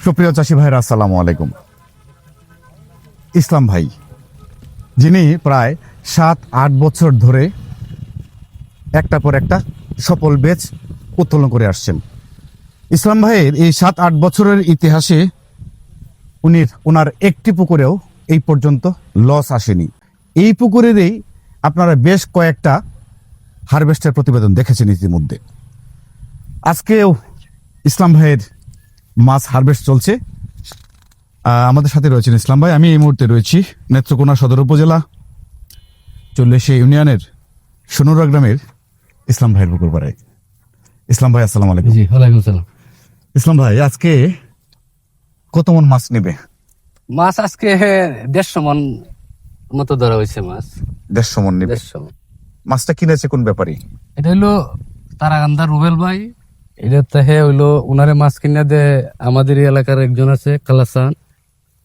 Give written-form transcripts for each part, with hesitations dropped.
সুপ্রিয় চাষি ভাইরা, আসসালামু আলাইকুম। ইসলাম ভাই, যিনি প্রায় 7-8 বছর ধরে একটা পর একটা সফল ব্যাচ উত্তোলন করে আসছেন। ইসলাম ভাইয়ের এই 7-8 বছরের ইতিহাসে ওনার একটি পুকুরেও এই পর্যন্ত লস আসেনি। এই পুকুরেরই আপনারা বেশ কয়েকটা হারভেস্টের প্রতিবেদন দেখেছেন ইতিমধ্যে। আজকেও ইসলাম ভাইয়ের মাছ হারভেস্ট চলছে। আমাদের সাথে রয়েছেন ইসলাম ভাই। আমি এই মুহূর্তে রয়েছি নেত্রকোনা সদর উপজেলা 40 ইউনিয়নের সোনুরা গ্রামের ইসলাম ভাইয়ের পুকুর পাড়ায়। ইসলাম ভাই, আসসালামু আলাইকুম। জি, ওয়ালাইকুম আসসালাম। ইসলাম ভাই, আজকে কত মন মাছ নেবে? মাছ আজকে 150 মন মতো ধরা হয়েছে মাছ। 150 মন নেবে। 150 মন। মাছটা কিনেছে কোন ব্যাপারী? এটা হইলো তারাকান্দা রুবেল ভাই। এটা তো হইলো উনারে মাছ কিনে দে আমাদের এই এলাকার একজন আছে কালাসান।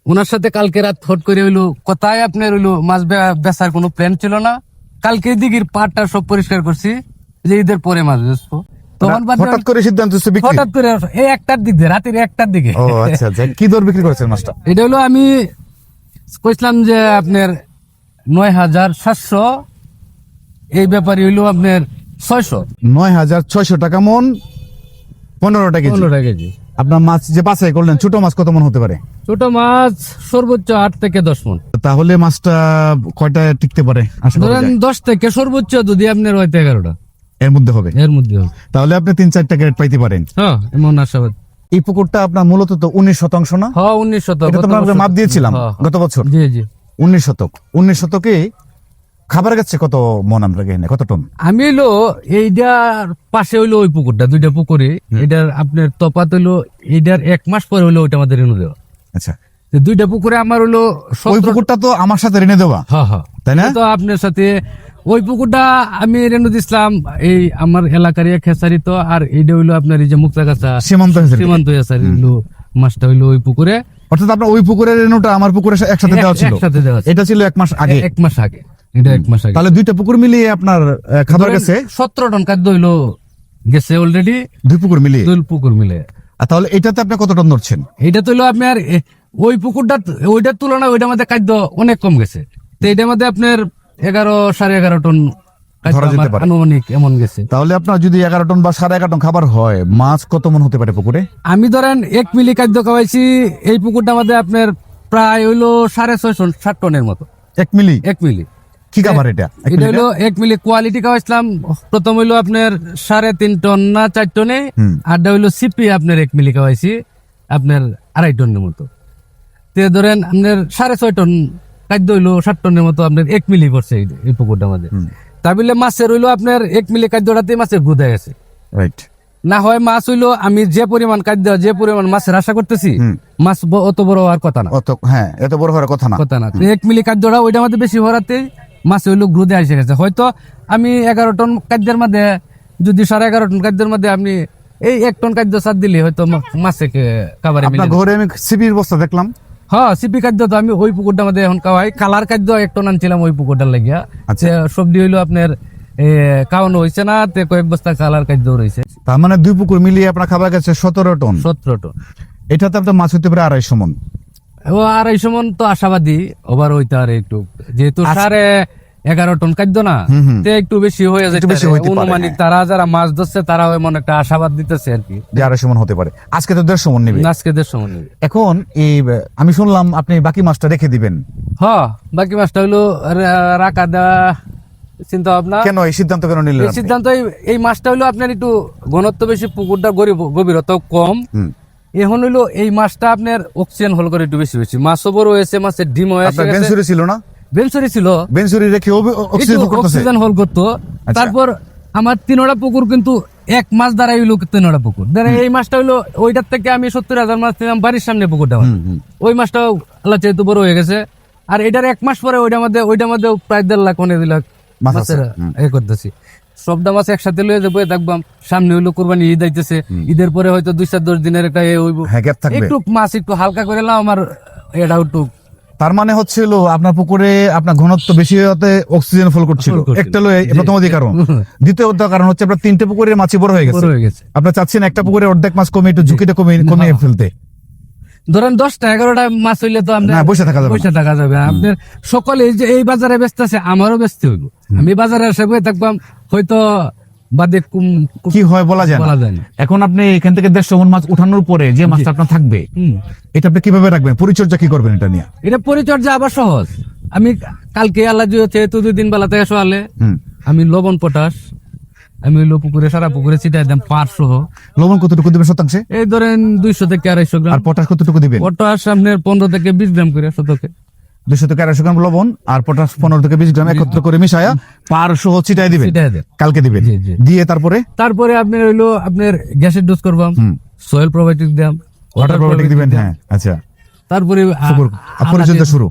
উনার সাথে কালকে রাত ফট করে হইলো কোথায় আপনার হইলো মাছ বেচার কোনো প্ল্যান ছিল না। কালকে দিঘির পাটটা সব পরিষ্কার করছি যে ঈদের পরে মাছ বেচবো। তখন হঠাৎ করে সিদ্ধান্ত হচ্ছে বিক্রি? হঠাৎ করে এই 1টার দিকে, রাতের 1টার দিকে। ও আচ্ছা আচ্ছা। কি দর বিক্রি করেছেন মাছটা? এটা হলো আমি কইছিলাম যে আপনার 9,700, এই ব্যাপারে হইলো আপনার 600। 9,600 টাকা মন, 15 টাকা কেজি। 15 টাকা কেজি। আপনার মাছ যে বাছাই করলেন, ছোট মাছ কত মন হতে পারে? ছোট মাছ সর্বোচ্চ 8 থেকে 10 মন। তাহলে মাছটা কয়টায় টিকতে পারে আশা করা ধরেন যায়? 10 থেকে সর্বোচ্চ যদি আপনার হয়তো 11টা এর মধ্যে হবে। এর মধ্যে হবে। তাহলে আপনি 3-4টা ক্যারেট পাইতে পারেন। হ্যাঁ, এমন আশাবাদ। এই পুকুরটা আপনার মূলত তো 19% না? হ্যাঁ, 19 শতক। এটা তো আমরা মাপ দিয়েছিলাম হ্যাঁ, গত বছর। জি জি। 19 শতক। 19 শতকে খাবার গেছে কত মন? আমরা এখানে কত টন? আমি হইলো এইটার পাশে হইলো ওই পুকুরটা, দুইটা পুকুরে। এটার আপনার তফাৎ হইলো এইটার 1 মাস পরে হইলো ওইটা আমাদের রেনু দেওয়া। আচ্ছা, তো দুইটা পুকুরে আমার হইলো ওই পুকুরটা তো আমার সাথে রেনে দেওয়া, হ্যাঁ হ্যাঁ, তাই না? তো আপনার সাথে ওই পুকুরটা আমি রেনু দিছিলাম এই আমার এলাকার খেসারি তো। আর এইটা হইলো আপনার এই যে মুক্তাগাছা সীমান্ত হেসারি। সীমান্ত হেসারি হইলো মাছটা হইলো ওই পুকুরে। অর্থাৎ আপনার ওই পুকুরের রেনুটা আমার পুকুরে একসাথে দেওয়া ছিল। একসাথে দেওয়া ছিল। এটা ছিল 1 মাস আগে। 1 মাস আগে, এটা 1 মাস আগে। তাহলে দুইটা পুকুর মিলিয়ে আপনার খাবার গেছে 17 টন খাদ্য হইলো গেছে অলরেডি, দুই পুকুর মিলিয়ে। দুই পুকুর মিলে। আর তাহলে এটাতে আপনি কত টন ধরছেন? এইটা তো হইলো আপনার ওই পুকুরটা, ওইটার তুলনায় ওইটার মধ্যে খাদ্য অনেক কম গেছে। তো এইটার মধ্যে আপনার 11-11.5 টন খাদ্য ধরা যেতে আমার পারে। আনুমানিক এমন গেছে। তাহলে আপনার যদি 11 টন বা 11.5 টন খাবার হয়, মাছ কত মন হতে পারে পুকুরে? আমি ধরেন 1 মিলি খাদ্য খাওয়াইছি এই পুকুরটা মধ্যে আপনার প্রায় হইলো 650-7 টনের মতো। 1 মিলি? 1 মিলি। কি খাবার এটা? এটা হইলো 1 মিলি কোয়ালিটি খাওয়াইছিলাম। প্রথম হইলো আপনার 3.5 টন না 4 টনে। আরটা হইলো সিপি আপনার 1 মিলি খাওয়াইছি আপনার 2.5 টনের মতো। তে ধরেন আপনার 6.5 টন খাদ্য হইলো 7 টনের মতো আপনার 1 মিলি পড়ছে এই পুকুরটা মধ্যে। তা বললে মাছের হইলো আপনার 1 মিলি খাদ্যটাতে মাছের গ্রোথ হয়ে গেছে। রাইট। না হয় মাছ হইলো আমি যে পরিমাণ খাদ্য, যে পরিমাণ মাছের আশা করতেছি, মাছ অত বড় হওয়ার কথা না। অত, হ্যাঁ, এত বড় হওয়ার কথা না। কথা না। 1 মিলি খাদ্যটা ওইটা মধ্যে বেশি হওয়াতে মাছ হইলো গ্রোথে এসে গেছে। হয়তো আমি 11 টন খাদ্যের মধ্যে যদি 11.5 টন খাদ্যের মধ্যে আপনি এই 1 টন খাদ্য সার দিলে হয়তো মাছে খাবারে মিলে আপনার ঘরে আমি সিবির বস্তা দেখলাম। হ্যাঁ, সিপি খাদ্য তো আমি ওই পুকুরটার মধ্যে এখন খাওয়াই। কালার খাদ্য 1 টন আনছিলাম ওই পুকুরটার লাগিয়া। আচ্ছা। সবজি হইলো আপনার খাওয়ানো হয়েছে না, তে কয়েক বস্তা কালার খাদ্য রয়েছে। তার মানে দুই পুকুর মিলিয়ে আপনার খাবার গেছে 17 টন। 17 টন। এটাতে আপনার মাছ হতে পারে 250 মন। ও 250 মন তো আশাবাদী ওভার হইতে আর একটু, যেহেতু 11.5 টন খাদ্য না, তে একটু বেশি হয়ে যায়। একটু বেশি হইতে পারে, অনুমানিক হ্যাঁ। তারা যারা মাছ ধরছে তারা এমন একটা আশাবাদ দিতেছে আর কি, যে 250 মন হতে পারে। আজকে তো 150 মন নেবে। আজকে 150 মন নেবে। এখন এই আমি শুনলাম আপনি বাকি মাছটা রেখে দিবেন। হ্যাঁ, বাকি মাছটা হইলো রাখা দেওয়া চিন্তা ভাবনা। কেন এই সিদ্ধান্ত কেন নিলেন এই আপনি? সিদ্ধান্ত এই মাছটা হইলো আপনার একটু ঘনত্ব বেশি, পুকুরটা গভীরতা কম। এখন হইলো এই মাছটা আপনার অক্সিজেন হোল করে একটু বেশি বেশি। মাছও বড় হয়েছে, মাছের ডিম হয়ে আপনার গেছে। বেঞ্চুরি ছিল না? বেঞ্চুরি ছিল, বেঞ্চুরি রেখে অক্সিজেন করতেছে। অক্সিজেন হোল করতো। তারপর আমার 3টা পুকুর কিন্তু 1 মাস দ্বারাই হইলো 3টা পুকুর। এই মাছটা হইলো ওইটার থেকে আমি 70,000 মাছ নিলাম বাড়ির সামনে পুকুরটা আমার। ওই মাছটাও আল্লাহ যেহেতু বড় হয়ে গেছে। আর এটার 1 মাস পরে ওইটার মধ্যে প্রায় 1.5 লাখ 2 লাখ মাছের করতেছি। সবটা মাছ একসাথে লয়ে যাবো দেখবাম। সামনে হইলো কুরবানি ঈদ আইতেছে, ঈদের পরে হয়তো 2-4-10 দিনের একটা গ্যাপ থাকবে। একটু মাছ একটু হালকা করে এলাম আমার এটা একটু তার মানে হচ্ছে হলো আপনার পুকুরে আপনার ঘনত্ব বেশি হতে অক্সিজেন ফল করছিল, ফল করছিল। একটা হলো জি। প্রথম কারণ। দ্বিতীয়ত কারণ হচ্ছে আপনার 3টে পুকুরের মাছই বড় হয়ে গেছে, বড় হয়ে গেছে। আপনার চাচ্ছেন একটা পুকুরে অর্ধেক মাছ কমিয়ে একটু ঝুঁকিটা কমিয়ে হ্যাঁ। ফেলতে। ধরেন 10টা 11টা মাছ হইলে তো না, বসে থাকা যাবে না। বসে থাকা যাবে না। আপনার সকলে এই যে এই বাজারে ব্যস্ত আছে, আমারও ব্যস্ত হইব। আমি বাজারে এসে বসে থাকবাম, হয়তো বাদে কি হয় বলা যায় বলা না। যায় না। এখন আপনি এখান থেকে 150 মণ মাছ উঠানোর পরে যে মাছটা আপনার থাকবে, এটা আপনি কিভাবে রাখবেন, পরিচর্যা কি করবেন এটা নিয়ে? এটা পরিচর্যা আবার সহজ। আমি কালকে আল্লাহ যেহেতু 2 দিন বেলা থেকে সকালে আমি লবণ পটাশ আমি হইলো পুকুরে, সারা পুকুরে ছিটাই দাম 500। লবণ কতটুকু দিবেন শতাংশে? এই ধরেন 200 থেকে 250 গ্রাম। আর পটাশ কতটুকু দিবেন? পটাশ আপনার 15 থেকে 20 গ্রাম করে শতকে। 200 থেকে 250 গ্রাম লবণ আর পটাশ 15 থেকে 20 গ্রাম একত্র করে মিশায়া 500 ছিটাই দিবেন, ছিটাই দেন। কালকে দিবেন। জি, জি। দিয়ে তারপরে তারপরে আপনার হইলো আপনার গ্যাসের ডোজ করবাম, সয়েল প্রোবায়োটিক দাম, ওয়াটার প্রোবায়োটিক দিবেন। হ্যাঁ, আচ্ছা। তারপরে শুকুর পরিচর্যা শুরু।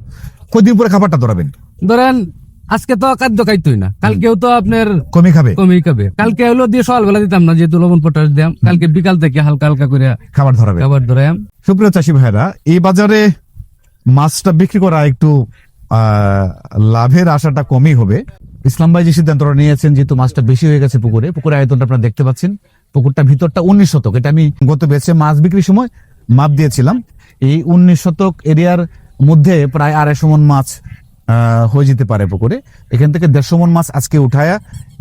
কয়দিন পরে খাবারটা ধরাবেন? ধরেন আজকে তো খাদ্য খাইতোই না, কালকেও তো আপনার কমই খাবে, কমই খাবে। কালকে হলো দিয়ে সকালবেলা দিতাম না, যেহেতু লবণ পটাশ দিতাম। কালকে বিকাল থেকে হালকা হালকা করে খাবার ধরাবে। খাবার ধরাম। সুপ্রিয় চাষী ভাইরা, এই বাজারে মাছটা বিক্রি করা একটু লাভের আশাটা কমই হবে। ইসলাম ভাই যে সিদ্ধান্তটা নিয়েছেন, যেহেতু মাছটা বেশি হয়ে গেছে পুকুরের আয়তনটা আপনারা দেখতে পাচ্ছেন, পুকুরটা ভিতরটা 19 শতক। এটা আমি গত বেচে মাছ বিক্রির সময় মাপ দিয়েছিলাম। এই 19 শতক এরিয়ার মধ্যে প্রায় 250 মণ মাছ হয়ে যেতে পারে পুকুরে। এখান থেকে 150 মণ মাছ আজকে উঠায়া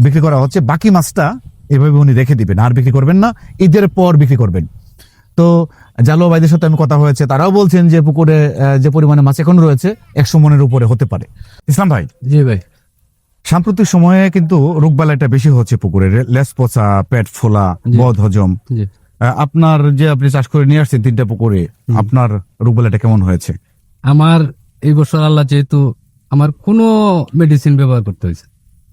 বিক্রি করা হচ্ছে। বাকি মাছটা এভাবে উনি রেখে দিবেন, আর বিক্রি করবেন না, ঈদের পর বিক্রি করবেন। তো জালো ভাইদের সাথে আমি কথা হয়েছে, তারাও বলছেন যে পুকুরে যে পরিমাণে মাছ এখন রয়েছে 100 মণের উপরে হতে পারে। ইসলাম ভাই, জি ভাই, সাম্প্রতিক সময়ে কিন্তু রোগবালাইটা বেশি হচ্ছে পুকুরে, লেজ পচা, পেট ফোলা, বদ হজম। জি। আপনার যে আপনি চাষ করে নিয়ে আসছেন 3টা পুকুরে, আপনার রোগবালাইটা কেমন হয়েছে? আমার এই বছর আল্লাহ যেহেতু আমার কোনো মেডিসিন ব্যবহার করতে হয়েছে,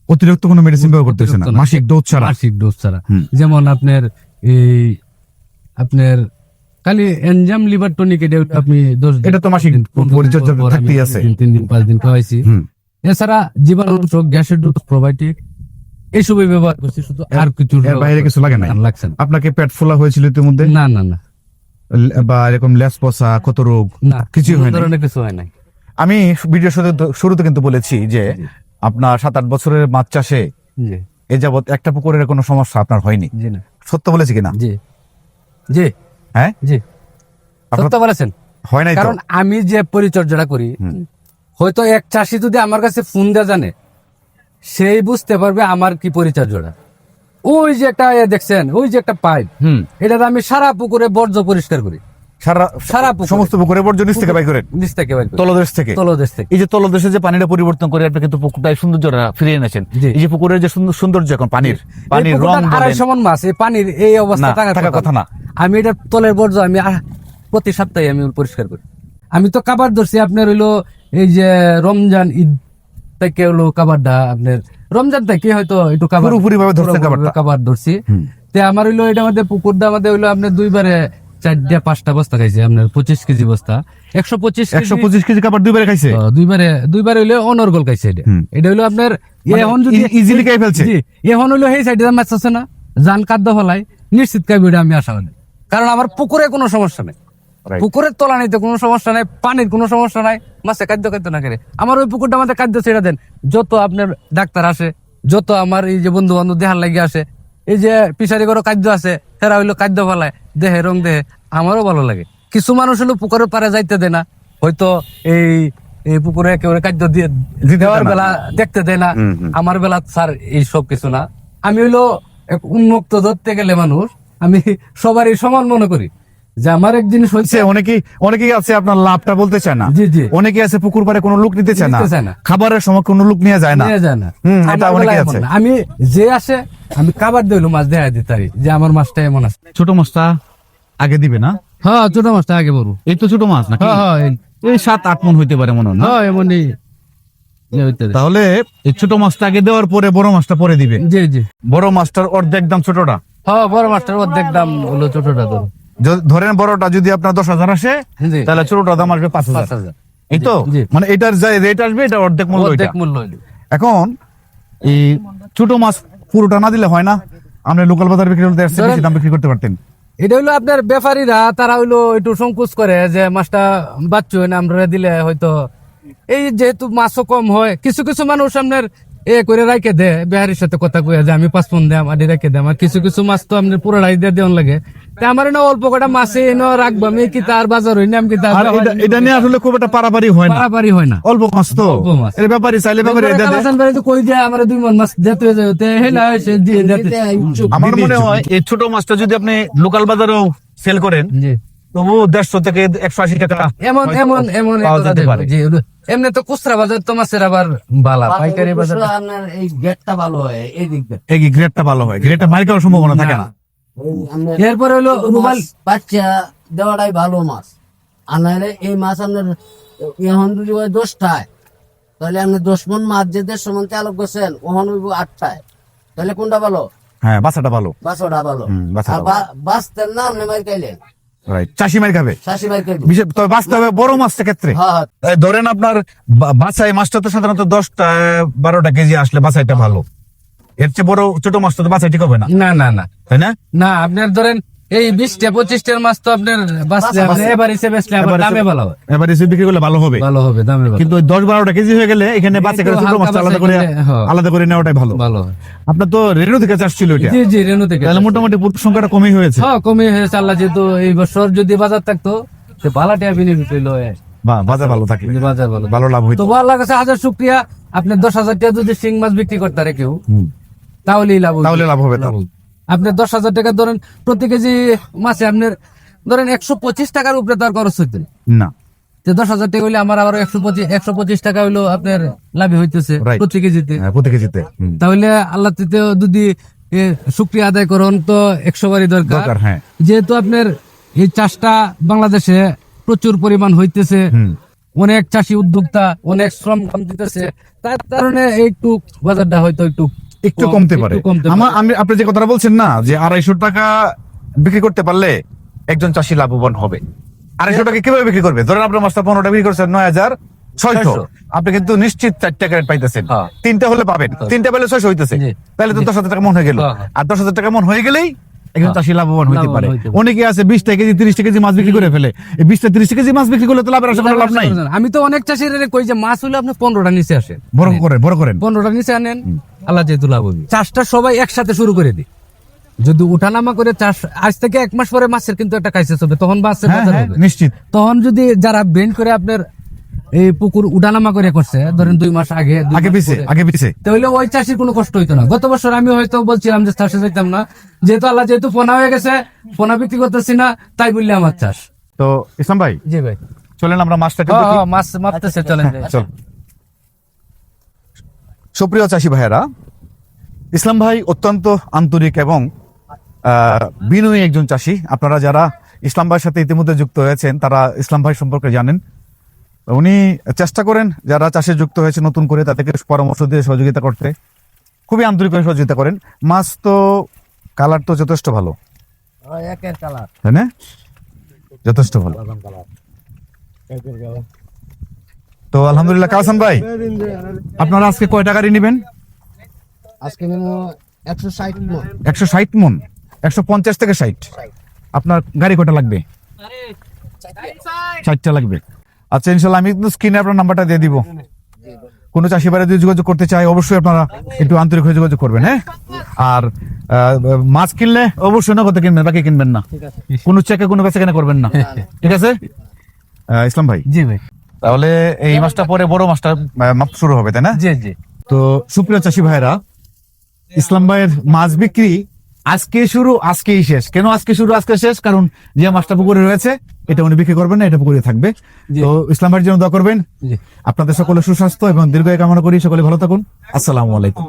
অতিরিক্ত কোনো মেডিসিন ব্যবহার করতে হচ্ছে না, অতিরিক্ত না। মাসিক ডোজ ছাড়া। মাসিক ডোজ ছাড়া। যেমন আপনার এই আপনার খালি এনজাম লিভার টনিক, এটা আপনি 10 দিন, এটা তো মাসিক পরিচর্যা থাকতেই আছে। 3 দিন খাওয়াইছি। এছাড়া জীবাণুনাশক, গ্যাসের ডোজ, প্রোবায়োটিক এইসবই ব্যবহার করছি, শুধু আর কিছু এর বাইরে কিছু লাগে না? লাগছে না। আপনাকে পেট ফোলা হয়েছিল ইতিমধ্যে? না না না বা এরকম লেজ পচা, ক্ষত রোগ না, কিছুই কোনো হয় না? ধরনের কিছু হয় নাই। আমি ভিডিও শুরুতে কিন্তু বলেছি যে আপনার 7-8 বছরের মাছ চাষে জি এ যাবৎ একটা পুকুরের কোনো সমস্যা আপনার হয়নি। জি না সত্য বলেছি কিনা? জি জি হ্যাঁ, জি, আপনার সত্য বলেছেন। হয় নাই তো? কারণ আমি যে পরিচর্যাটা করি, হয়তো এক চাষি যদি আমার কাছে ফোন দিয়ে জানে, সেই বুঝতে পারবে আমার কি পরিচর্যাটা। ওই যে একটা দেখছেন, ওই যে একটা পাইপ, এটা আমি সারা পুকুরে বর্জ্য পরিষ্কার করি। সারা পুকুরে। সমস্ত পুকুরে বর্জ্য নিচ থেকে বাই করেন? নিচ থেকে বাইর করি। তলদেশ থেকে? তলদেশ থেকে। এই যে তলদেশে যে পানিটা পরিবর্তন করে আপনি কিন্তু পুকুরটায় সৌন্দর্যটা ফিরিয়ে এনেছেন। জি। এই যে পুকুরের যে সৌন্দর্য এখন পানির এই রং পুকুরটার 250 মণ মাছ, এই পানির এই অবস্থা না, থাকার কথা না। আমি এটা তলের বর্জ্য আমি প্রতি সপ্তাহে আমি পরিষ্কার করি। আমি তো কাবার ধরছি আপনার হইলো এই যে রমজান ঈদ থেকে হলো কাবারটা আপনার, রমজান থেকে হয়তো একটু কাবার পুরোপুরিভাবে ধরছেন কাবারটা? কাবার ধরছি। তে আমার হইলো এটা মধ্যে পুকুরটা আমাদের হইলো আপনার 2বারে 4-5টা বস্তা খাইছে, আপনার 25 কেজি বস্তা, 125 কেজি খাবার 2 বারে খাইছে? দুইবারে হইলো অনর্গল খাইছে। এটা হইলো আপনার এখন যদি ইজিলি খাই ফেলছে। জি, এখন হইলো এই সাইডে মাছ আছে না, জান খাদ্য ফলাই নিশ্চিত খাইবে, এটা আমি আশাবাদী। কারণ আমার পুকুরে কোনো সমস্যা নেই, পুকুরের তলানিতে কোনো সমস্যা নাই, পানির কোনো সমস্যা নাই, মাছে খাদ্য না করে। আমার ওই পুকুরটা আমাদের খাদ্য ছেড়ে দেন, যত আপনার ডাক্তার আসে, যত আমার এই যে বন্ধু বান্ধব দেহার লাগিয়ে আসে, এই যে পিসারি করে খাদ্য আছে, সেরা হইলো খাদ্য ফলায়, দেহে রং দেহে, আমারও ভালো লাগে। কিছু মানুষ হলো পুকুরের পারে যাইতে দেয় না, হয়তো এই পুকুরে একেবারে খাদ্য দিয়ে দেওয়ার বেলা দেখতে দেয় না। আমার বেলা স্যার এই সব কিছু না। আমি হইলো উন্মুক্ত ধরতে গেলে মানুষ, আমি সবারই সমান মনে করি। যে আমার এক জিনিস হচ্ছে, অনেকেই আছে আপনার লাভটা বলতে চায় না। জি জি, অনেকে আছে পুকুর পাড়ে কোনো লোক নিতে চায় নিতে চায় না, না। খাবারের সময় কোনো লোক নিয়ে যায় না। এটা আমার অনেকেই বেলায় আছে। এমন না। আমি যে আসে আমি খাবার দিইলো মাছ দেখা দিতে পারি যে আমার মাছটা এমন আছে। ছোট মাছটা আগে দিবে না? হ্যাঁ, ছোট মাছটা আগে বলবো। এই তো ছোট মাছ নাকি? হ্যাঁ, এই 7-8 মণ হইতে পারে মনে হয় না? হ্যাঁ, এমনই। তাহলে এই ছোট মাছটা আগে দেওয়ার পরে বড় মাছটা পরে দিবে? জি জি, বড় মাছটার অর্ধেক দাম ছোটটা? হ্যাঁ, বড় মাছটার অর্ধেক দাম হলো ছোটটা। ধরো ধরেন বড়টা যদি আপনার 10,000 আসে, জি, তাহলে ছোটটার দাম আসবে 5,000। 5,000। এই তো জি। মানে এটার যে রেট আসবে এটা অর্ধেক মূল্য। অর্ধেক মূল্য হইলো। এখন এই ছোট মাছ পুরোটা না দিলে হয় না? আপনি লোকাল বাজার বিক্রি করতে আসছে, বেশি দাম বিক্রি করতে পারতেন। এটা হইলো আপনার ব্যাপারীরা, তারা হইলো একটু সংকোচ করে যে মাছটা বাচ্চু না আমরা দিলে হয়তো এই যেহেতু মাছও কম হয়, কিছু কিছু মানুষ আপনার এ করে রাখে দেয়, বিহারির সাথে কথা কয়ে যে আমি 5 মণ দেয় আদি রেখে দেয়। আমার কিছু কিছু মাছ তো আপনার পুরোটাই দিয়ে দেওয়ান লাগে। তা আমার না অল্প কটা মাছে এনে রাখবো, আমি কি তার বাজার হই না, আমি কি তার আর এটা নিয়ে আসলে খুব একটা পারাপারি হয় না, পারাপারি হয় না। অল্প মাছ তো, অল্প মাছ। এর ব্যাপারে চাইলে ব্যাপারে দিয়ে দেয়। কালাচান বাড়ি তো কই দেয় আমার 2 মণ মাছ দিতে হয়ে যাবে, হেলা সে দিয়ে দিতে। আমার মনে হয় এই ছোট মাছটা যদি আপনি লোকাল বাজারেও সেল করেন জি, তবু 150 থেকে 180 টাকা এমন এমন এমন পাওয়া যেতে পারে। জি, এমনি তো খুচরা বাজার তো মাছের আবার বালা, পাইকারি বাজার আপনার এই গেটটা ভালো হয় এই দিক দিয়ে। এই গ্রেডটা ভালো হয়, গ্রেডটা মার খাওয়ার সম্ভাবনা থাকে না। এরপরে হলো রুমাল বাচ্চা দেওয়াটাই ভালো মাছ। আর নাহলে এই মাছ আপনার এখন যদি হয় 10টায়, তাহলে আপনি 10 মণ মাছ যে 150 মণ তেল করছেন ওখান হইব 8টায়, তাহলে কোনটা ভালো? হ্যাঁ, বাচ্চাটা ভালো, বাছটা ভালো। বাছাটা আর বাঁচতেন না আপনি মার খাইলেন, রাইট, চাষি মার খাবে। শাশি মার খাইবেন। বিশেষ তবে বাঁচতে হবে বড় মাছের ক্ষেত্রে। হ্যাঁ, এই ধরেন আপনার বাছাই মাছটা তো সাধারণত 10-12টা কেজি আসলে বাছাইটা ভালো, এর চেয়ে বড় ছোট মাছটা তো বাছাই ঠিক হবে না, না না না তাই না? না, আপনার ধরেন এই 20-25টার মাছ তো আপনার বাঁচলে এবার হিসেবে বেচলে আবার দামে ভালো হবে, এবার এসে বিক্রি করলে ভালো হবে, ভালো হবে, দামে ভালো, কিন্তু ওই 10-12টা কেজি হয়ে গেলে এখানে বাছাই করে ছোট হালকা মাছটা বাছাই করলে, হ্যাঁ। আলাদা করে নেওয়াটাই ভালো। ভালো হয়। আপনার তো রেনু থেকে চাষ ছিল এটা, জি জি, রেনু থেকে। তাহলে মোটামুটি পুরুষ সংখ্যাটা কমই হয়েছে। হ্যাঁ, কমে হয়েছে আল্লাহ, যেহেতু এই বছর যদি বাজার থাকতো তো বালাটিয়া বেনিফিট হইলো, বাহ, বাজার ভালো থাকলে বাজার ভালো। ভালো লাভ হইতো। তো আল্লাহর কাছে হাজার শুকরিয়া, আপনি 10,000 টাকা যদি শিং মাছ বিক্রি করতে পারে কেউ, তাহলেই লাভ হবে। তাহলে লাভ হবে তো। আপনি 10,000 টাকা ধরেন প্রতি কেজি মাছে আপনার ধরেন 125 টাকার উপরে তার খরচ হইতে না, তো 10,000 টাকা হইলে আমার আবার 125 টাকা হইলো আপনার লাভে হইতেছে Right. প্রতি কেজিতে। হ্যাঁ, প্রতি কেজিতে। তাহলে আল্লাহ তিতে যদি শুকরিয়া আদায় করুন তো 100 বারই দরকার। দরকার, হ্যাঁ। যেহেতু আপনার এই চাষটা বাংলাদেশে প্রচুর পরিমাণ হইতেছে, অনেক চাষী উদ্যোক্তা অনেক শ্রম কম দিতেছে, তার কারণে একটু বাজারটা হয়তো একটু কমতে পারে। কমতে আমার আপনি যে কথাটা বলছেন না, যে 250 টাকা বিক্রি করতে পারলে একজন চাষি লাভবান হবে। 250 টাকা কিভাবে বিক্রি করবে? ধরেন আপনার মাছটা 15টা বিক্রি করছেন 9,600, আপনি কিন্তু নিশ্চিত 4 টাকা রেট পাইতেছেন। হ্যাঁ। 3টা হলে পাবেন, 3টা পেলে 600 হইতেছে, জি। তাহলে তো 10,000 টাকা মন হয়ে গেল। হ্যাঁ, হ্যাঁ। আর 10,000 টাকা মন হয়ে গেলেই একজন চাষি লাভবান হইতে লাভবান পারে। হইতে পারে। অনেকে আছে 20 কেজি 30 কেজি মাছ বিক্রি করে ফেলে, এই 20-30 কেজি মাছ বিক্রি করলে তো লাভের আশা করা লাভ নাই। আমি তো অনেক চাষির কই যে মাছ হলে আপনি 15টা নিচে আসেন, বড় করেন। 15টা নিচে আনেন, আল্লাহ যেহেতু লাভ হবে। চাষটা সবাই একসাথে শুরু করে দিই, যদি উঠানামা করে চাষ, আজ থেকে 1 মাস পরে মাছের কিন্তু একটা ক্রাইসিস হবে, তখন মাছের হ্যাঁ, বাজার হ্যাঁ, হবে। নিশ্চিত। তখন যদি যারা বেন্ড করে আপনার এই পুকুর উঠানামা করে করছে ধরেন 2 মাস আগে, 2 আগে মাস পরে, পিছে তাহলে ওই চাষির কোনো কষ্ট হইতো না। গত বছর আমি হয়তো বলছিলাম যে চাষে যাইতাম না, যেহেতু আল্লাহ যেহেতু পোনা হয়ে গেছে, পোনা বিক্রি করতেছি না, তাই বললে আমার চাষ। তো ইসলাম ভাই, জি ভাই, চলেন আমরা মাছটা মাছ মারতেছে, চলেন যাই। চল। সুপ্রিয় চাষি ভাইয়েরা, ইসলাম ভাই অত্যন্ত আন্তরিক এবং বিনয়ী একজন চাষি। আপনারা যারা ইসলাম ভাইয়ের সাথে ইতিমধ্যে যুক্ত হয়েছেন তারা ইসলাম ভাই সম্পর্কে জানেন। উনি চেষ্টা করেন যারা চাষে যুক্ত হয়েছে নতুন করে তাদেরকে পরামর্শ দিয়ে সহযোগিতা করতে, খুবই আন্তরিকভাবে সহযোগিতা করেন। মাছ তো কালার তো যথেষ্ট ভালো, একের কালার, তাই না? যথেষ্ট ভালো। তো আলহামদুলিল্লাহ। কালাসান ভাই, আপনারা আজকে কয় টাকারই নেবেন? আজকে নেব 160 মণ। 160 মণ, 150 থেকে 60। আপনার গাড়ি কয়টা লাগবে? 60টা লাগবে। আচ্ছা, ইনশাল্লাহ আমি কিন্তু স্ক্রিনে আপনার নাম্বারটা দিয়ে দিব। কোনো চাষি ভাইরা যদি যোগাযোগ করতে চায় অবশ্যই আপনারা একটু আন্তরিক হয়ে যোগাযোগ করবেন, হ্যাঁ? আর মাছ কিনলে অবশ্যই নগদে কিনবেন, বাকি কিনবেন না। কোনো চেকে কোনো বেচা কেনা করবেন না, ঠিক আছে ইসলাম ভাই? জি ভাই, তাহলে এই মাছটা পরে বড় মাছটা মাপ শুরু হবে, তাই না? জি জি। তো সুপ্রিয় চাষি ভাইরা, ইসলাম ভাইয়ের মাছ বিক্রি আজকে শুরু আজকেই শেষ। কেন আজকে শুরু আজকে শেষ? কারণ যে মাছটা পুকুরে রয়েছে এটা উনি বিক্রি করবেন না, এটা পুকুরে থাকবে। তো ইসলাম ভাইয়ের জন্য দোয়া করবেন। জি। আপনাদের সকলের সুস্বাস্থ্য এবং দীর্ঘায়ু কামনা করি। সকলে ভালো থাকুন। আসসালামু আলাইকুম।